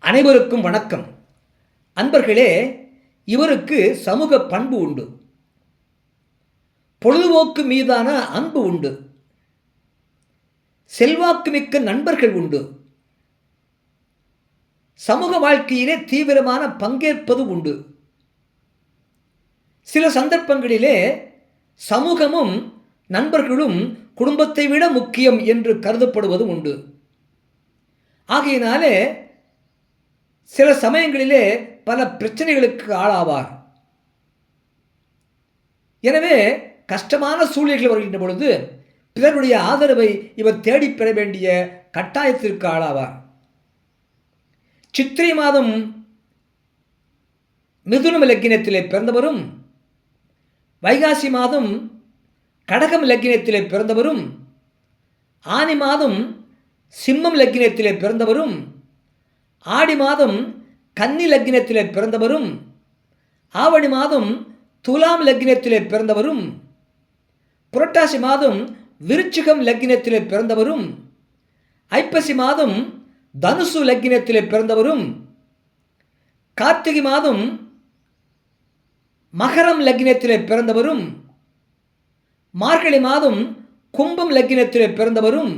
அனைவருக்கும் வணக்கம். அன்பர்களே, இவருக்கு சமூக பண்பு உண்டு. பொழுதுபோக்கு மீதான அன்பு உண்டு. செல்வாக்கு மிக்க நண்பர்கள் உண்டு. சமூக வாழ்க்கையிலே தீவிரமான பங்கேற்பது உண்டு. சில சந்தர்ப்பங்களிலே சமூகமும் நண்பர்களும் குடும்பத்தை விட முக்கியம் என்று கருதப்படுவது உண்டு. ஆகையினாலே சில சமயங்களிலே பல பிரச்சனைகளுக்கு ஆளாவார். எனவே கஷ்டமான சூழ்நிலைகள் வருகின்ற பொழுது பிறருடைய ஆதரவை இவர் தேடிப் பெற வேண்டிய கட்டாயத்திற்கு ஆளாவார். சித்திரை மாதம் மிதுனம் லக்கினத்திலே பிறந்தவரும், வைகாசி மாதம் கடகம் லக்கினத்திலே பிறந்தவரும், ஆனி மாதம் சிம்மம் லக்கினத்திலே பிறந்தவரும், ஆடி மாதம் கன்னி லக்கினத்திலே பிறந்தவரும், ஆவணி மாதம் துலாம் லக்கினத்திலே பிறந்தவரும், புரட்டாசி மாதம் விருச்சிகம் லக்கினத்திலே பிறந்தவரும், ஐப்பசி மாதம் தனுசு லக்கினத்திலே பிறந்தவரும், கார்த்திகை மாதம் மகரம் லக்கினத்திலே பிறந்தவரும், மார்கழி மாதம் கும்பம் லக்கினத்திலே பிறந்தவரும்,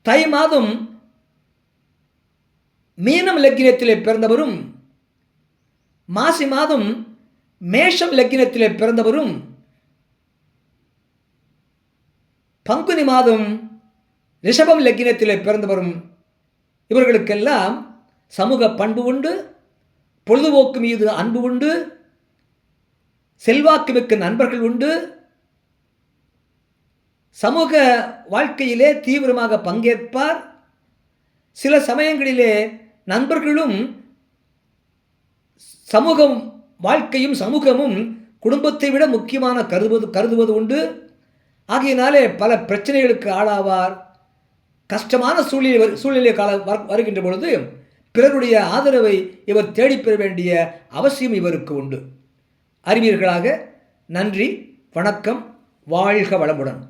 தை மாதம் மீனம் லக்கினத்திலே பிறந்தவரும், மாசி மாதம் மேஷம் லக்கினத்திலே பிறந்தவரும், பங்குனி மாதம் ரிஷபம் லக்கினத்திலே பிறந்தவரும். இவர்களுக்கெல்லாம் சமூக பண்பு உண்டு, பொழுதுபோக்கு மீது அன்பு உண்டு, செல்வாக்கு மிக்க நண்பர்கள் உண்டு, சமூக வாழ்க்கையிலே தீவிரமாக பங்கேற்பார். சில சமயங்களிலே நண்பர்களும் சமூகம் வாழ்க்கையும் சமூகமும் குடும்பத்தை விட முக்கியமான கருதுவது உண்டு. ஆகையினாலே பல பிரச்சனைகளுக்கு ஆளாவார். கஷ்டமான சூழ்நிலை வருகின்ற பொழுது பிறருடைய ஆதரவை இவர் தேடிப்பெற வேண்டிய அவசியம் இவருக்கு உண்டு. அறிவீர்களாக. நன்றி, வணக்கம், வாழ்க வளமுடன்.